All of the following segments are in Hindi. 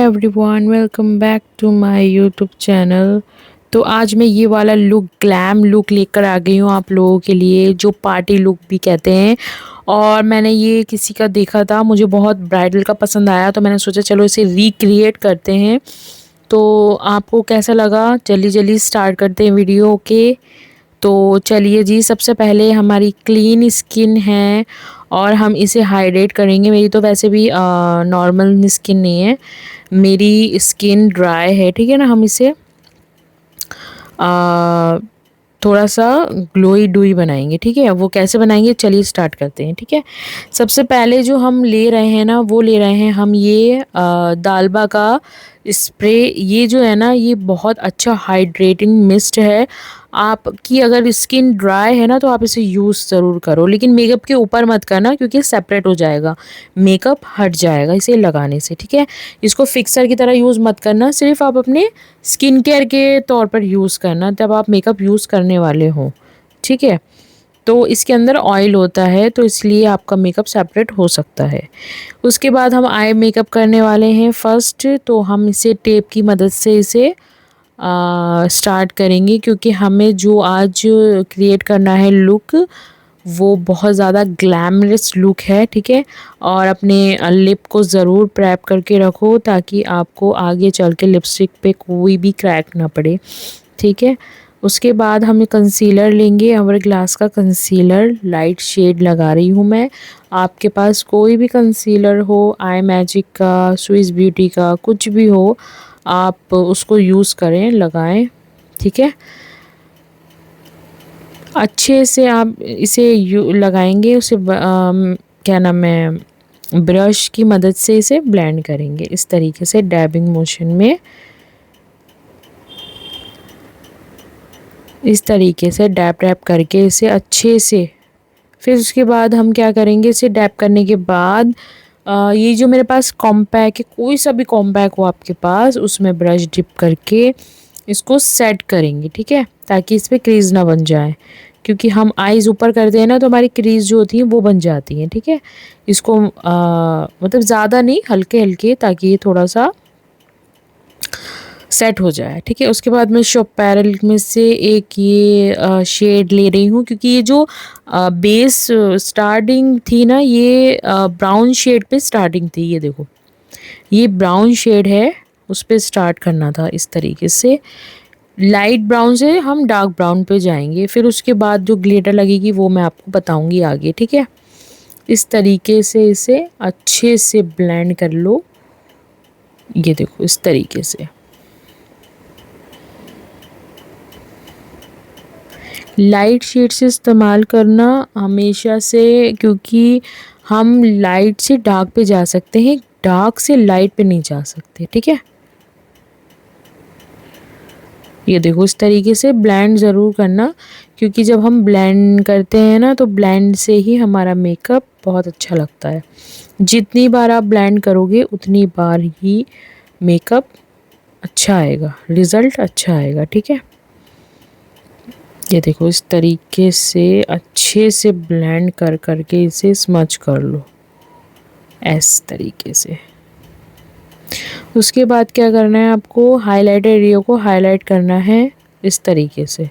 Everyone, welcome back to my YouTube channel. तो आज मैं ये वाला लुक, ग्लैम लुक लेकर आ गई हूँ आप लोगों के लिए, जो पार्टी लुक भी कहते हैं। और मैंने ये किसी का देखा था, मुझे बहुत ब्राइडल का पसंद आया, तो मैंने सोचा चलो इसे रिक्रिएट करते हैं। तो आपको कैसा लगा, जल्दी जल्दी स्टार्ट करते हैं वीडियो। ओके, तो चलिए जी। सबसे पहले हमारी क्लीन स्किन है और हम इसे हाइड्रेट करेंगे। मेरी तो वैसे भी नॉर्मल स्किन नहीं है, मेरी स्किन ड्राई है, ठीक है ना। हम इसे आ, थोड़ा सा ग्लोई डुई बनाएंगे, ठीक है। वो कैसे बनाएंगे, चलिए स्टार्ट करते हैं, ठीक है। सबसे पहले जो हम ले रहे हैं ना, वो ले रहे हैं हम ये दालबा का स्प्रे। ये जो है ना, ये बहुत अच्छा हाइड्रेटिंग मिस्ट है। आपकी अगर स्किन ड्राई है ना, तो आप इसे यूज़ ज़रूर करो, लेकिन मेकअप के ऊपर मत करना, क्योंकि सेपरेट हो जाएगा, मेकअप हट जाएगा इसे लगाने से, ठीक है। इसको फिक्सर की तरह यूज़ मत करना, सिर्फ आप अपने स्किन केयर के तौर पर यूज़ करना, तब आप मेकअप यूज़ करने वाले हो, ठीक है। तो इसके अंदर ऑयल होता है, तो इसलिए आपका मेकअप सेपरेट हो सकता है। उसके बाद हम आई मेकअप करने वाले हैं फर्स्ट। तो हम इसे टेप की मदद से इसे स्टार्ट करेंगे, क्योंकि हमें जो आज क्रिएट करना है लुक, वो बहुत ज़्यादा ग्लैमरस लुक है, ठीक है। और अपने लिप को ज़रूर प्रेप करके रखो, ताकि आपको आगे चल के लिपस्टिक पे कोई भी क्रैक ना पड़े, ठीक है। उसके बाद हम कंसीलर लेंगे, आवर ग्लास का कंसीलर, लाइट शेड लगा रही हूँ मैं। आपके पास कोई भी कंसीलर हो, आई मैजिक का, स्विस ब्यूटी का, कुछ भी हो, आप उसको यूज़ करें, लगाएं, ठीक है। अच्छे से आप इसे लगाएंगे, उसे क्या नाम है, ब्रश की मदद से इसे ब्लेंड करेंगे, इस तरीके से डैबिंग मोशन में, इस तरीके से डैप डैप करके इसे अच्छे से। फिर उसके बाद हम क्या करेंगे, इसे डैप करने के बाद ये जो मेरे पास कॉम्पैक्ट है, कोई सा भी कॉम्पैक्ट हो आपके पास, उसमें ब्रश डिप करके इसको सेट करेंगे, ठीक है, ताकि इस पर क्रीज ना बन जाए। क्योंकि हम आईज ऊपर करते हैं ना, तो हमारी क्रीज जो होती है वो बन जाती हैं, ठीक है। इसको मतलब ज़्यादा नहीं, हल्के हल्के, ताकि ये थोड़ा सा सेट हो जाए, ठीक है। उसके बाद मैं शॉप पैरल में से एक ये शेड ले रही हूँ, क्योंकि ये जो बेस स्टार्टिंग थी ना, ये ब्राउन शेड पे स्टार्टिंग थी। ये देखो, ये ब्राउन शेड है, उस पे स्टार्ट करना था। इस तरीके से लाइट ब्राउन से हम डार्क ब्राउन पे जाएंगे, फिर उसके बाद जो ग्लिटर लगेगी वो मैं आपको बताऊंगी आगे, ठीक है। इस तरीके से इसे अच्छे से ब्लेंड कर लो, ये देखो इस तरीके से। लाइट शेड से इस्तेमाल करना हमेशा से, क्योंकि हम लाइट से डार्क पे जा सकते हैं, डार्क से लाइट पे नहीं जा सकते, ठीक है। ये देखो इस तरीके से ब्लेंड ज़रूर करना, क्योंकि जब हम ब्लेंड करते हैं ना, तो ब्लेंड से ही हमारा मेकअप बहुत अच्छा लगता है। जितनी बार आप ब्लेंड करोगे, उतनी बार ही मेकअप अच्छा आएगा, रिज़ल्ट अच्छा आएगा, ठीक है। ये देखो इस तरीके से अच्छे से ब्लेंड कर करके इसे स्मच कर लो, इस तरीके से। उसके बाद क्या करना है, आपको हाइलाइटर एरिया को हाईलाइट करना है, इस तरीके से।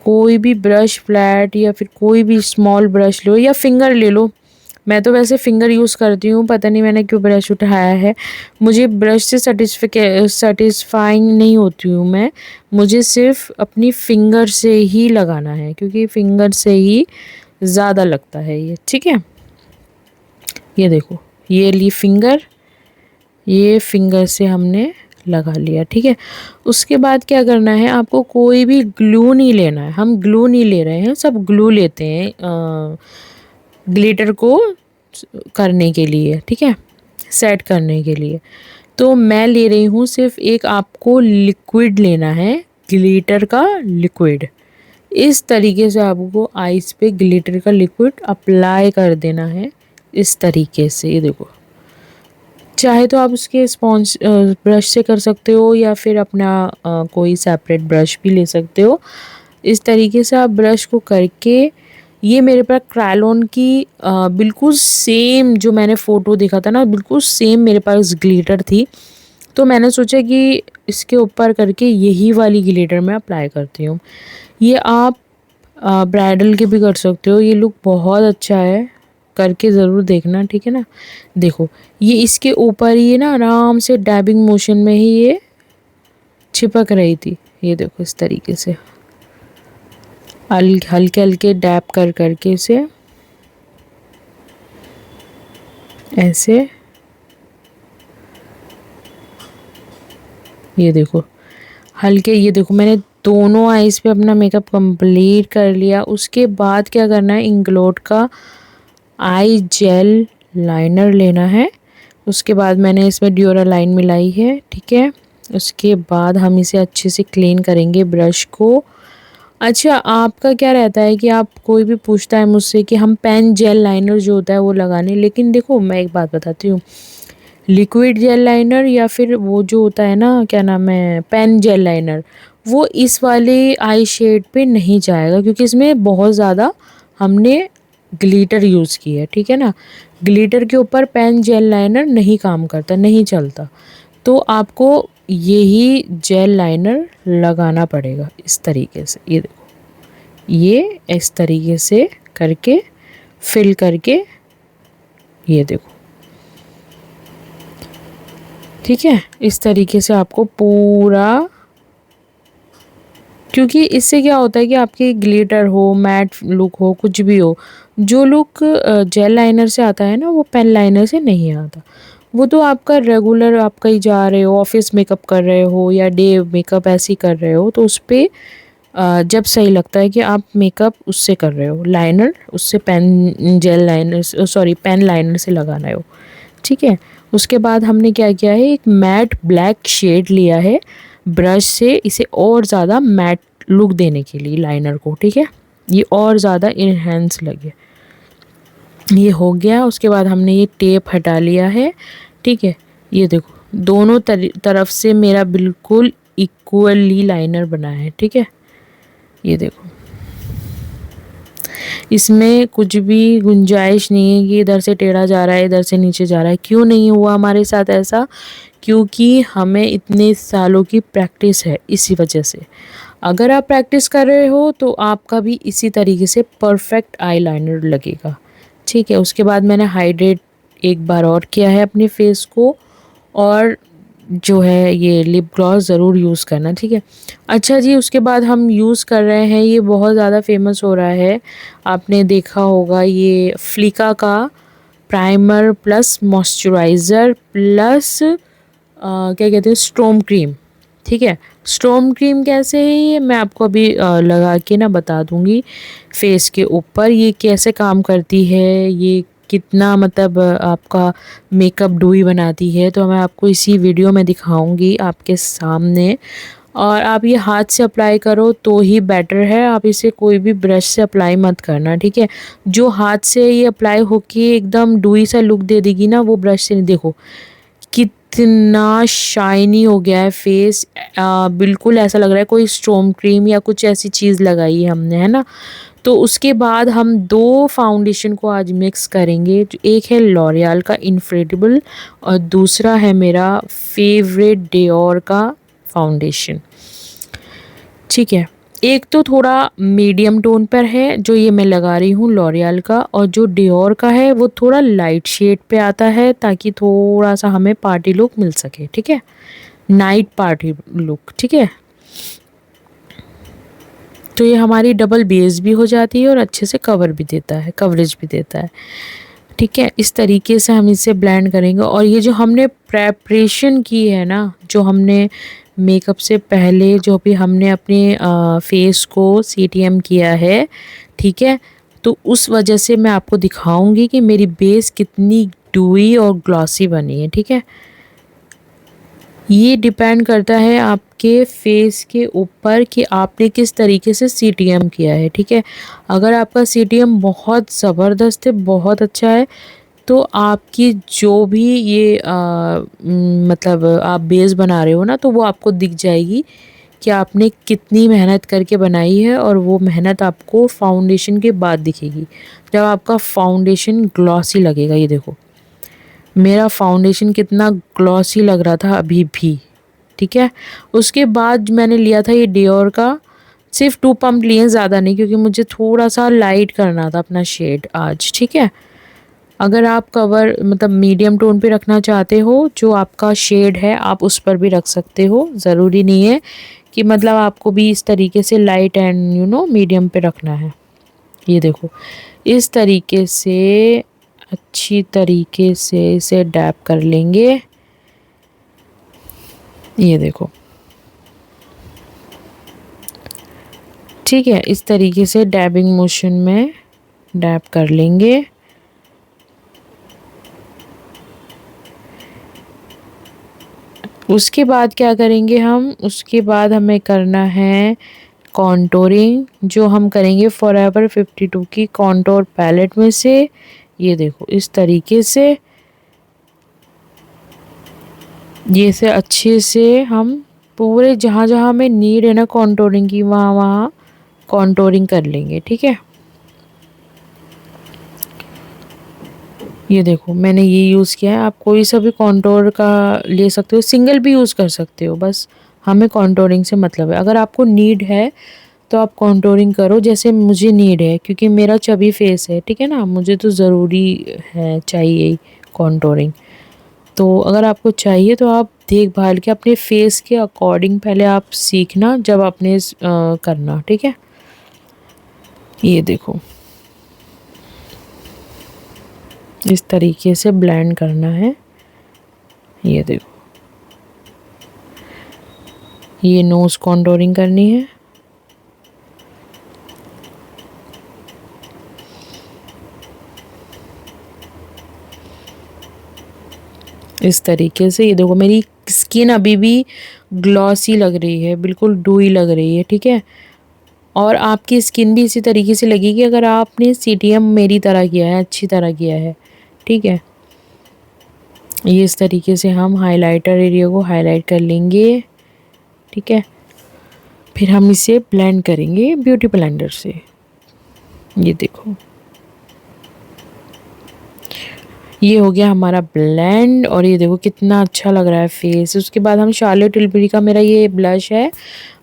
कोई भी ब्रश, फ्लैट या फिर कोई भी स्मॉल ब्रश लो, या फिंगर ले लो। मैं तो वैसे फिंगर यूज़ करती हूँ, पता नहीं मैंने क्यों ब्रश उठाया है। मुझे ब्रश से सेटिस्फाइंग नहीं होती हूँ मैं, मुझे सिर्फ अपनी फिंगर से ही लगाना है, क्योंकि फिंगर से ही ज़्यादा लगता है ये, ठीक है। ये देखो, ये ली फिंगर, ये फिंगर से हमने लगा लिया, ठीक है। उसके बाद क्या करना है, आपको कोई भी ग्लू नहीं लेना है, हम ग्लू नहीं ले रहे हैं, सब ग्लू लेते हैं ग्लिटर को करने के लिए, ठीक है, सेट करने के लिए। तो मैं ले रही हूँ सिर्फ एक, आपको लिक्विड लेना है, ग्लिटर का लिक्विड। इस तरीके से आपको आईज पे ग्लिटर का लिक्विड अप्लाई कर देना है, इस तरीके से। ये देखो, चाहे तो आप उसके स्पॉन्ज ब्रश से कर सकते हो, या फिर अपना कोई सेपरेट ब्रश भी ले सकते हो। इस तरीके से आप ब्रश को करके ये मेरे पास क्रायोन की बिल्कुल सेम जो मैंने फ़ोटो देखा था ना, बिल्कुल सेम मेरे पास ग्लिटर थी। तो मैंने सोचा कि इसके ऊपर करके यही वाली ग्लिटर मैं अप्लाई करती हूँ। ये आप ब्राइडल के भी कर सकते हो, ये लुक बहुत अच्छा है, करके ज़रूर देखना, ठीक है ना। देखो, ये इसके ऊपर ये ना आराम से डैबिंग मोशन में ही ये चिपक रही थी। ये देखो इस तरीके से हल्के हल्के डैब कर करके इसे ऐसे, ये देखो हल्के, ये देखो मैंने दोनों आईज पे अपना मेकअप कंप्लीट कर लिया। उसके बाद क्या करना है, इंग्लोट का आई जेल लाइनर लेना है। उसके बाद मैंने इसमें ड्यूरा लाइन मिलाई है, ठीक है। उसके बाद हम इसे अच्छे से क्लीन करेंगे ब्रश को। अच्छा, आपका क्या रहता है कि आप कोई भी पूछता है मुझसे कि हम पेन जेल लाइनर जो होता है वो लगाने, लेकिन देखो मैं एक बात बताती हूँ, लिक्विड जेल लाइनर या फिर वो जो होता है ना, क्या नाम है, पेन जेल लाइनर, वो इस वाले आई शेड पे नहीं जाएगा क्योंकि इसमें बहुत ज़्यादा हमने ग्लिटर यूज़ की है, ठीक है ना। ग्लिटर के ऊपर पेन जेल लाइनर नहीं काम करता, नहीं चलता। तो आपको यही जेल लाइनर लगाना पड़ेगा इस तरीके से। ये देखो, ये इस तरीके से करके फिल करके, ये देखो, ठीक है। इस तरीके से आपको पूरा, क्योंकि इससे क्या होता है कि आपकी ग्लिटर हो, मैट लुक हो, कुछ भी हो, जो लुक जेल लाइनर से आता है ना, वो पेन लाइनर से नहीं आता। वो तो आपका रेगुलर, आप कहीं जा रहे हो, ऑफिस मेकअप कर रहे हो या डे मेकअप ऐसे ही कर रहे हो, तो उस पर जब सही लगता है कि आप मेकअप उससे कर रहे हो, लाइनर उससे, pen gel liner, sorry pen liner से लगाना हो, ठीक है। उसके बाद हमने क्या किया है, एक मैट ब्लैक शेड लिया है ब्रश से, इसे और ज़्यादा मैट लुक देने के लिए लाइनर को, ठीक है, ये और ज़्यादा इनहेंस लगे। ये हो गया। उसके बाद हमने ये टेप हटा लिया है, ठीक है। ये देखो दोनों तरफ से मेरा बिल्कुल इक्वली लाइनर बना है, ठीक है। ये देखो, इसमें कुछ भी गुंजाइश नहीं है कि इधर से टेढ़ा जा रहा है, इधर से नीचे जा रहा है। क्यों नहीं हुआ हमारे साथ ऐसा, क्योंकि हमें इतने सालों की प्रैक्टिस है, इसी वजह से। अगर आप प्रैक्टिस कर रहे हो तो आपका भी इसी तरीके से परफेक्ट आईलाइनर लगेगा, ठीक है। उसके बाद मैंने हाइड्रेट एक बार और किया है अपने फेस को, और जो है ये लिप ग्लॉस ज़रूर यूज़ करना, ठीक है। अच्छा जी, उसके बाद हम यूज़ कर रहे हैं, ये बहुत ज़्यादा फेमस हो रहा है, आपने देखा होगा, ये फ्लिका का प्राइमर प्लस मॉइस्चराइज़र प्लस क्या कहते हैं, स्ट्रोम क्रीम, ठीक है। स्ट्रोम क्रीम कैसे है ये मैं आपको अभी लगा के ना बता दूंगी फेस के ऊपर, ये कैसे काम करती है, ये कितना मतलब आपका मेकअप डूई बनाती है, तो मैं आपको इसी वीडियो में दिखाऊंगी आपके सामने। और आप ये हाथ से अप्लाई करो तो ही बेटर है, आप इसे कोई भी ब्रश से अप्लाई मत करना, ठीक है। जो हाथ से ये अप्लाई होके एकदम डूई सा लुक दे देगी ना, वो ब्रश से नहीं। देखो कितना शाइनी हो गया है फेस, बिल्कुल ऐसा लग रहा है कोई स्ट्रोम क्रीम या कुछ ऐसी चीज़ लगाई है हमने, है ना। तो उसके बाद हम दो फाउंडेशन को आज मिक्स करेंगे, जो एक है लॉरियल का इनक्रेडिबल और दूसरा है मेरा फेवरेट डियोर का फाउंडेशन, ठीक है। एक तो थोड़ा मीडियम टोन पर है जो ये मैं लगा रही हूँ लॉरियल का, और जो डियोर का है वो थोड़ा लाइट शेड पे आता है ताकि थोड़ा सा हमें पार्टी लुक मिल सके, ठीक है, नाइट पार्टी लुक, ठीक है। तो ये हमारी डबल बेस भी हो जाती है और अच्छे से कवर भी देता है, कवरेज भी देता है, ठीक है। इस तरीके से हम इसे ब्लेंड करेंगे। और ये जो हमने प्रेपरेशन की है ना, जो हमने मेकअप से पहले जो भी हमने अपने फेस को सीटीएम किया है, ठीक है, तो उस वजह से मैं आपको दिखाऊंगी कि मेरी बेस कितनी डूई और ग्लॉसी बनी है, ठीक है। ये डिपेंड करता है आपके फेस के ऊपर कि आपने किस तरीके से सीटीएम किया है, ठीक है। अगर आपका सीटीएम बहुत ज़बरदस्त है, बहुत अच्छा है, तो आपकी जो भी ये मतलब आप बेस बना रहे हो ना, तो वो आपको दिख जाएगी कि आपने कितनी मेहनत करके बनाई है, और वो मेहनत आपको फाउंडेशन के बाद दिखेगी, जब आपका फाउंडेशन ग्लॉसी लगेगा। ये देखो मेरा फाउंडेशन कितना ग्लॉसी लग रहा था अभी भी, ठीक है। उसके बाद मैंने लिया था ये डियोर का, सिर्फ 2 पंप लिए, ज़्यादा नहीं, क्योंकि मुझे थोड़ा सा लाइट करना था अपना शेड आज, ठीक है। अगर आप कवर मतलब मीडियम टोन पे रखना चाहते हो, जो आपका शेड है आप उस पर भी रख सकते हो, ज़रूरी नहीं है कि मतलब आपको भी इस तरीके से लाइट एंड मीडियम पे रखना है। ये देखो इस तरीके से अच्छी तरीके से इसे डैप कर लेंगे। ये देखो ठीक है, इस तरीके से डैबिंग मोशन में डैप कर लेंगे। उसके बाद क्या करेंगे हम, उसके बाद हमें करना है कॉन्टोरिंग, जो हम करेंगे फॉरएवर 52 की कॉन्टोर पैलेट में से। ये देखो इस तरीके से, ये से अच्छे से हम पूरे जहाँ जहाँ हमें नीड है ना कॉन्टोरिंग की, वहाँ वहाँ कॉन्टोरिंग कर लेंगे, ठीक है। ये देखो मैंने ये यूज़ किया है, आप कोई सा भी कॉन्टोर का ले सकते हो, सिंगल भी यूज़ कर सकते हो, बस हमें कॉन्टोरिंग से मतलब है। अगर आपको नीड है तो आप कॉन्टोरिंग करो, जैसे मुझे नीड है क्योंकि मेरा चबी फेस है, ठीक है ना, मुझे तो ज़रूरी है, चाहिए ही कॉन्टोरिंग। तो अगर आपको चाहिए तो आप देखभाल के अपने फेस के अकॉर्डिंग पहले आप सीखना, जब आपने करना, ठीक है। ये देखो इस तरीके से ब्लेंड करना है। ये देखो ये नोज़ कॉन्टोरिंग करनी है। इस तरीके से। ये देखो मेरी स्किन अभी भी ग्लॉसी लग रही है, बिल्कुल डूई लग रही है, ठीक है। और आपकी स्किन भी इसी तरीके से लगेगी अगर आपने सीटीएम मेरी तरह किया है, अच्छी तरह किया है, ठीक है। ये इस तरीके से हम हाइलाइटर एरिया को हाईलाइट कर लेंगे, ठीक है। फिर हम इसे ब्लेंड करेंगे ब्यूटी ब्लेंडर से। ये देखो ये हो गया हमारा ब्लेंड, और ये देखो कितना अच्छा लग रहा है फेस। उसके बाद हम शार्लोट टिलबरी का मेरा ये ब्लश है,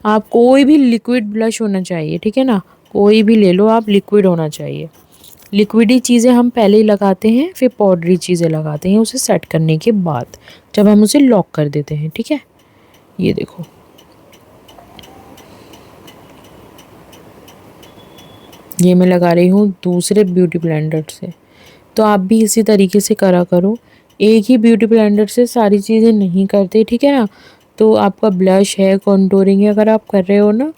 आप कोई भी लिक्विड ब्लश होना चाहिए, ठीक है ना, कोई भी ले लो आप, लिक्विड होना चाहिए। लिक्विडी चीज़ें हम पहले ही लगाते हैं, फिर पाउडरी चीज़ें लगाते हैं उसे सेट करने के बाद, जब हम उसे लॉक कर देते हैं, ठीक है। ये देखो ये मैं लगा रही हूँ दूसरे ब्यूटी ब्लेंडर से, तो आप भी इसी तरीके से करा करो। एक ही ब्यूटी ब्लेंडर से सारी चीज़ें नहीं करते, ठीक है ना। तो आपका ब्लश है, कॉन्टोरिंग है, अगर आप कर रहे हो ना,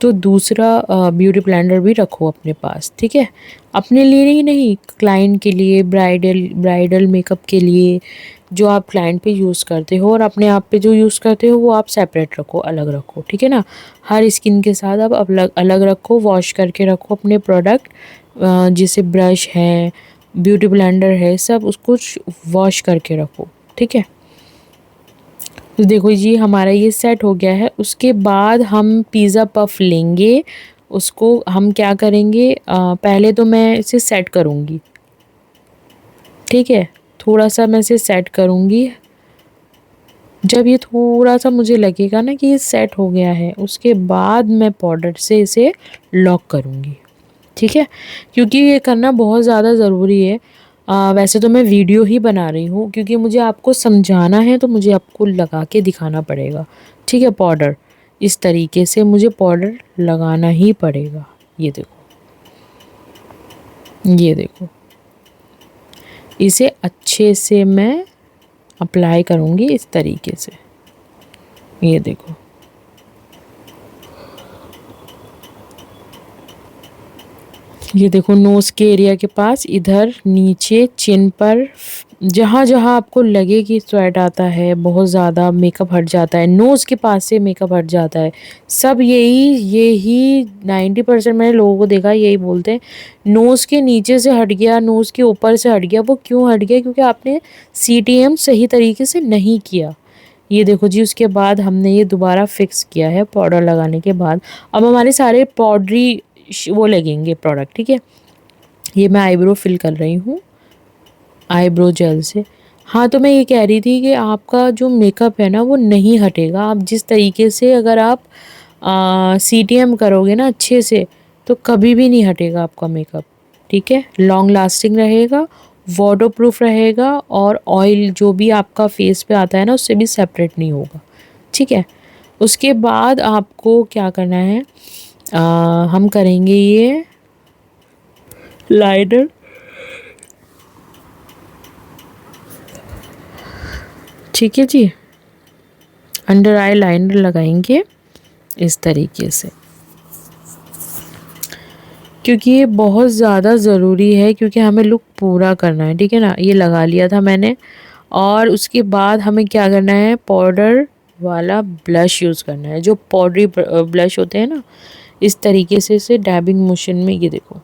तो दूसरा ब्यूटी ब्लेंडर भी रखो अपने पास, ठीक है। अपने लिए ही नहीं, क्लाइंट के लिए, ब्राइडल मेकअप के लिए, जो आप क्लाइंट पे यूज़ करते हो, और अपने आप पे जो यूज़ करते हो वो आप सेपरेट रखो, अलग रखो, ठीक है ना। हर स्किन के साथ आप अलग अलग रखो, वॉश करके रखो अपने प्रोडक्ट, जैसे ब्रश है, ब्यूटी ब्लेंडर है, सब उसको वॉश करके रखो, ठीक है। तो देखो जी हमारा ये सेट हो गया है। उसके बाद हम पिज़्ज़ा पफ लेंगे, उसको हम क्या करेंगे, पहले तो मैं इसे सेट करूँगी, ठीक है। थोड़ा सा मैं इसे सेट करूँगी, जब ये थोड़ा सा मुझे लगेगा ना कि ये सेट हो गया है, उसके बाद मैं पाउडर से इसे लॉक करूँगी, ठीक है। क्योंकि ये करना बहुत ज़्यादा ज़रूरी है। वैसे तो मैं वीडियो ही बना रही हूँ, क्योंकि मुझे आपको समझाना है तो मुझे आपको लगा के दिखाना पड़ेगा, ठीक है। पाउडर इस तरीके से मुझे पाउडर लगाना ही पड़ेगा। ये देखो, ये देखो इसे अच्छे से मैं अप्लाई करूँगी इस तरीके से। ये देखो ये देखो नोज़ के एरिया के पास, इधर नीचे चिन पर, जहाँ जहाँ आपको लगे कि स्वेट आता है, बहुत ज़्यादा मेकअप हट जाता है, नोज़ के पास से मेकअप हट जाता है, सब यही 90% मैंने लोगों को देखा यही बोलते हैं, नोज़ के नीचे से हट गया, नोज़ के ऊपर से हट गया। वो क्यों हट गया? क्योंकि आपने सीटीएम सही तरीके से नहीं किया। ये देखो जी, उसके बाद हमने ये दोबारा फिक्स किया है पाउडर लगाने के बाद। अब हमारे सारे पाउडरी वो लगेंगे प्रोडक्ट, ठीक है। ये मैं आईब्रो फिल कर रही हूँ आईब्रो जेल से। हाँ, तो मैं ये कह रही थी कि आपका जो मेकअप है ना वो नहीं हटेगा। आप जिस तरीके से अगर आप सीटीएम करोगे ना अच्छे से, तो कभी भी नहीं हटेगा आपका मेकअप, ठीक है। लॉन्ग लास्टिंग रहेगा, वाटर प्रूफ रहेगा, और ऑयल जो भी आपका फेस पे आता है ना उससे भी सेपरेट नहीं होगा, ठीक है। उसके बाद आपको क्या करना है, हम करेंगे ये लाइनर, ठीक है जी। अंडर आई लाइनर लगाएंगे इस तरीके से, क्योंकि ये बहुत ज़्यादा ज़रूरी है, क्योंकि हमें लुक पूरा करना है, ठीक है ना। ये लगा लिया था मैंने, और उसके बाद हमें क्या करना है, पाउडर वाला ब्लश यूज़ करना है, जो पाउडरी ब्लश होते हैं ना, इस तरीके से इसे डैबिंग मोशन में, ये देखो।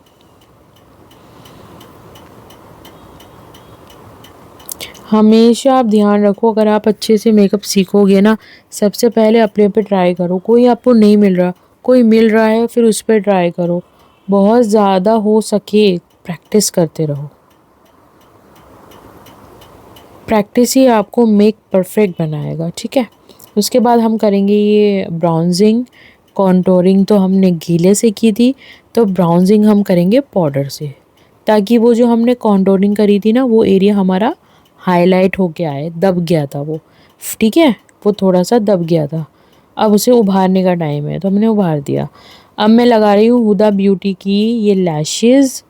हमेशा आप ध्यान रखो, अगर आप अच्छे से मेकअप सीखोगे ना, सबसे पहले अपने पे ट्राई करो। कोई आपको नहीं मिल रहा, कोई मिल रहा है, फिर उस पर ट्राई करो। बहुत ज़्यादा हो सके प्रैक्टिस करते रहो। प्रैक्टिस ही आपको मेक परफेक्ट बनाएगा, ठीक है। उसके बाद हम करेंगे ये ब्राउनजिंग। कॉन्टोरिंग तो हमने गीले से की थी, तो ब्राउनजिंग हम करेंगे पाउडर से, ताकि वो जो हमने कॉन्टोरिंग करी थी ना वो एरिया हमारा हाईलाइट हो के आए। दब गया था वो, ठीक है, वो थोड़ा सा दब गया था। अब उसे उभारने का टाइम है, तो हमने उभार दिया। अब मैं लगा रही हूँ हुदा ब्यूटी की ये लैशेज़।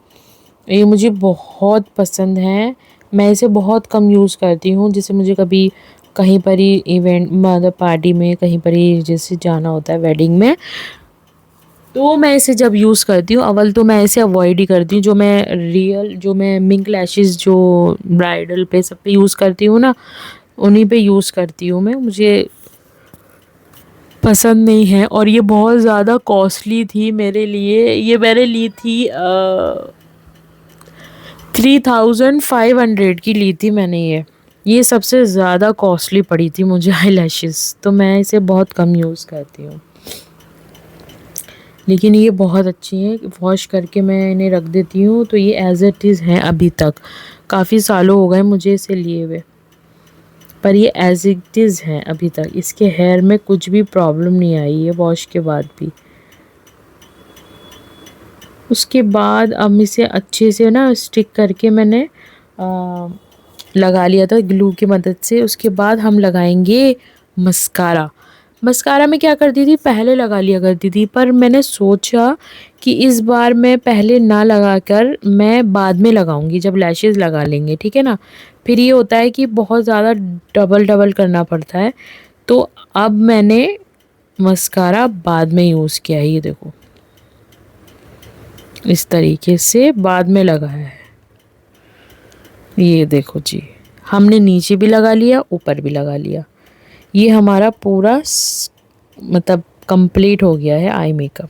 ये मुझे बहुत पसंद हैं, मैं इसे बहुत कम यूज़ करती हूँ। जैसे मुझे कभी कहीं पर ही इवेंट मतलब पार्टी में कहीं पर ही जैसे जाना होता है वेडिंग में, तो मैं इसे जब यूज़ करती हूँ, अव्वल तो मैं इसे अवॉइड ही करती हूँ। जो मैं मिंक लैशेज़ जो ब्राइडल पे सब पे यूज़ करती हूँ ना, उन्हीं पे यूज़ करती हूँ मैं। मुझे पसंद नहीं है, और ये बहुत ज़्यादा कॉस्टली थी मेरे लिए। ये मैंने ली थी 3500 की ली थी मैंने ये सबसे ज़्यादा कॉस्टली पड़ी थी मुझे आई लैशेज़, तो मैं इसे बहुत कम यूज़ करती हूँ। लेकिन ये बहुत अच्छी हैं, वॉश करके मैं इन्हें रख देती हूँ, तो ये एज़ इट इज़ हैं अभी तक। काफ़ी सालों हो गए मुझे इसे लिए हुए, पर ये एज़ इट इज़ हैं अभी तक। इसके हेयर में कुछ भी प्रॉब्लम नहीं आई है वॉश के बाद भी। उसके बाद अब इसे अच्छे से ना स्टिक करके मैंने लगा लिया था ग्लू की मदद से। उसके बाद हम लगाएंगे मस्कारा। मस्कारा मैं क्या करती थी, पहले लगा लिया करती थी, पर मैंने सोचा कि इस बार मैं पहले ना लगाकर मैं बाद में लगाऊंगी जब लैशेज़ लगा लेंगे, ठीक है ना। फिर ये होता है कि बहुत ज़्यादा डबल डबल करना पड़ता है, तो अब मैंने मस्कारा बाद में यूज़ किया है। ये देखो, इस तरीके से बाद में लगाया है। ये देखो जी, हमने नीचे भी लगा लिया, ऊपर भी लगा लिया। ये हमारा पूरा मतलब कंप्लीट हो गया है आई मेकअप।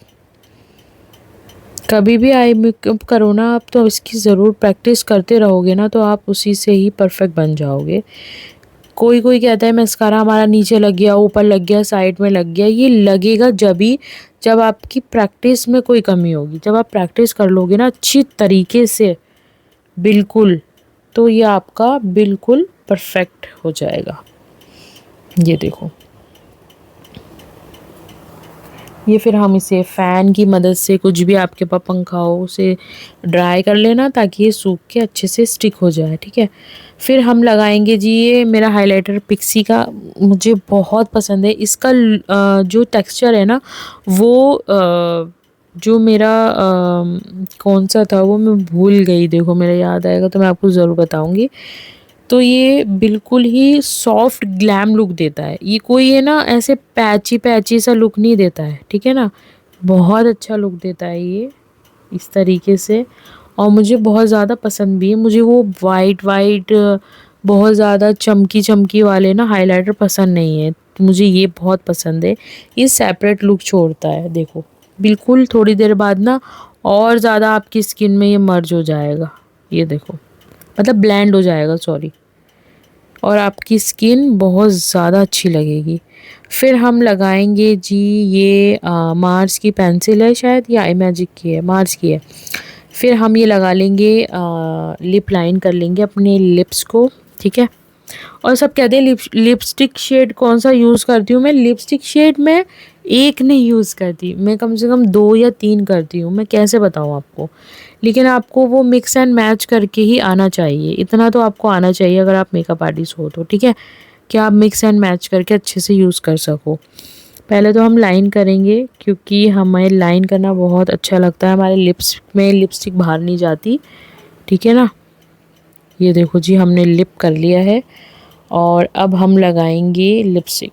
कभी भी आई मेकअप करो ना आप, तो इसकी ज़रूर प्रैक्टिस करते रहोगे ना, तो आप उसी से ही परफेक्ट बन जाओगे। कोई कोई कहता है मस्कारा हमारा नीचे लग गया, ऊपर लग गया, साइड में लग गया। ये लगेगा जब आपकी प्रैक्टिस में कोई कमी होगी। जब आप प्रैक्टिस कर लोगे ना अच्छी तरीके से, बिल्कुल, तो ये आपका बिल्कुल परफेक्ट हो जाएगा। ये देखो, ये फिर हम इसे फ़ैन की मदद से, कुछ भी आपके पास पंखा हो उसे ड्राई कर लेना, ताकि ये सूख के अच्छे से स्टिक हो जाए, ठीक है। फिर हम लगाएंगे जी ये मेरा हाइलाइटर पिक्सी का, मुझे बहुत पसंद है इसका। जो टेक्सचर है ना वो जो मेरा कौन सा था वो मैं भूल गई। देखो, मेरा याद आएगा तो मैं आपको ज़रूर बताऊंगी। तो ये बिल्कुल ही सॉफ्ट ग्लैम लुक देता है। ये कोई है ना ऐसे पैची पैची सा लुक नहीं देता है, ठीक है ना। बहुत अच्छा लुक देता है ये इस तरीके से, और मुझे बहुत ज़्यादा पसंद भी है। मुझे वो वाइट वाइट बहुत ज़्यादा चमकी चमकी वाले ना हाइलाइटर पसंद नहीं है, तो मुझे ये बहुत पसंद है। ये सेपरेट लुक छोड़ता है, देखो बिल्कुल थोड़ी देर बाद ना और ज़्यादा आपकी स्किन में ये मर्ज हो जाएगा। ये देखो, मतलब ब्लेंड हो जाएगा, सॉरी। और आपकी स्किन बहुत ज़्यादा अच्छी लगेगी। फिर हम लगाएंगे जी ये मार्स की पेंसिल है शायद, या इमेजिक की है, मार्स की है। फिर हम ये लगा लेंगे, लिप लाइन कर लेंगे अपने लिप्स को, ठीक है। और सब कहते हैं लिपस्टिक शेड कौन सा यूज़ करती हूँ मैं। लिपस्टिक शेड मैं एक नहीं यूज़ करती, मैं कम से कम 2 या 3 करती हूँ। मैं कैसे बताऊँ आपको, लेकिन आपको वो मिक्स एंड मैच करके ही आना चाहिए। इतना तो आपको आना चाहिए अगर आप मेकअप आर्टिस्ट हो तो, ठीक है, कि आप मिक्स एंड मैच करके अच्छे से यूज़ कर सको। पहले तो हम लाइन करेंगे, क्योंकि हमें लाइन करना बहुत अच्छा लगता है, हमारे लिप्स में लिपस्टिक बाहर नहीं जाती, ठीक है ना। ये देखो जी, हमने लिप कर लिया है और अब हम लगाएंगे लिपस्टिक।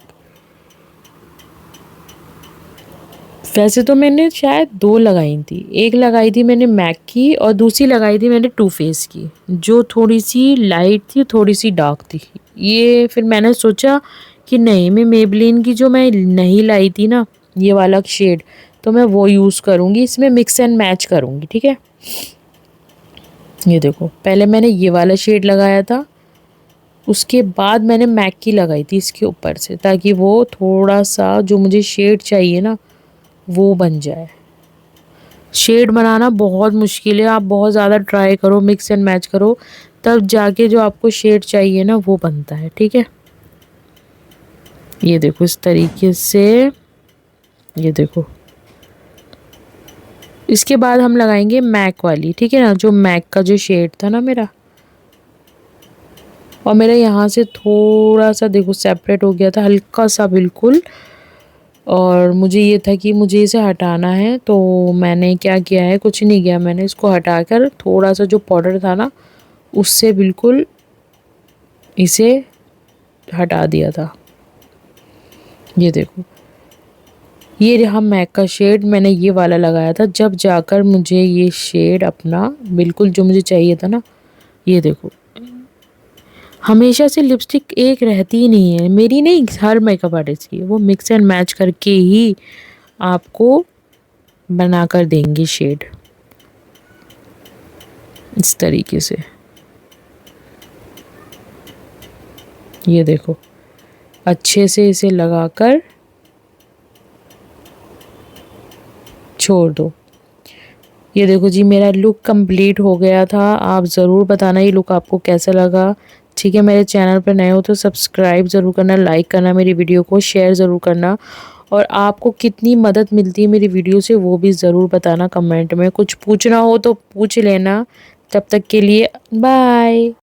वैसे तो मैंने शायद 2 लगाई थी, एक लगाई थी मैंने मैक की और दूसरी लगाई थी मैंने टू फेस की, जो थोड़ी सी लाइट थी, थोड़ी सी डार्क थी। ये फिर मैंने सोचा कि नहीं, मैं मेबलिन की जो मैं नहीं लाई थी ना, ये वाला शेड, तो मैं वो यूज़ करूँगी, इसमें मिक्स एंड मैच करूँगी, ठीक है। ये देखो, पहले मैंने ये वाला शेड लगाया था, उसके बाद मैंने मैक की लगाई थी इसके ऊपर से, ताकि वो थोड़ा सा जो मुझे शेड चाहिए ना वो बन जाए। शेड बनाना बहुत मुश्किल है, आप बहुत ज़्यादा ट्राई करो, मिक्स एंड मैच करो, तब जाके जो आपको शेड चाहिए ना वो बनता है, ठीक है। ये देखो इस तरीके से, ये देखो। इसके बाद हम लगाएंगे मैक वाली, ठीक है ना, जो मैक का जो शेड था ना मेरा, और मेरा यहाँ से थोड़ा सा देखो सेपरेट हो गया था, हल्का सा बिल्कुल। और मुझे ये था कि मुझे इसे हटाना है, तो मैंने क्या किया है, कुछ नहीं किया, मैंने इसको हटाकर थोड़ा सा जो पाउडर था ना उससे बिल्कुल इसे हटा दिया था। ये देखो, ये रहा मैक का शेड, मैंने ये वाला लगाया था, जब जाकर मुझे ये शेड अपना बिल्कुल जो मुझे चाहिए था ना। ये देखो, हमेशा से लिपस्टिक एक रहती ही नहीं है, मेरी नहीं, हर मेकअप आर्टिस्ट की, वो मिक्स एंड मैच करके ही आपको बना कर देंगे शेड, इस तरीके से। ये देखो, अच्छे से इसे लगाकर छोड़ दो। ये देखो जी, मेरा लुक कंप्लीट हो गया था। आप ज़रूर बताना ये लुक आपको कैसा लगा, ठीक है। मेरे चैनल पर नए हो तो सब्सक्राइब ज़रूर करना, लाइक करना, मेरी वीडियो को शेयर ज़रूर करना, और आपको कितनी मदद मिलती है मेरी वीडियो से वो भी ज़रूर बताना कमेंट में। कुछ पूछना हो तो पूछ लेना। तब तक के लिए बाय।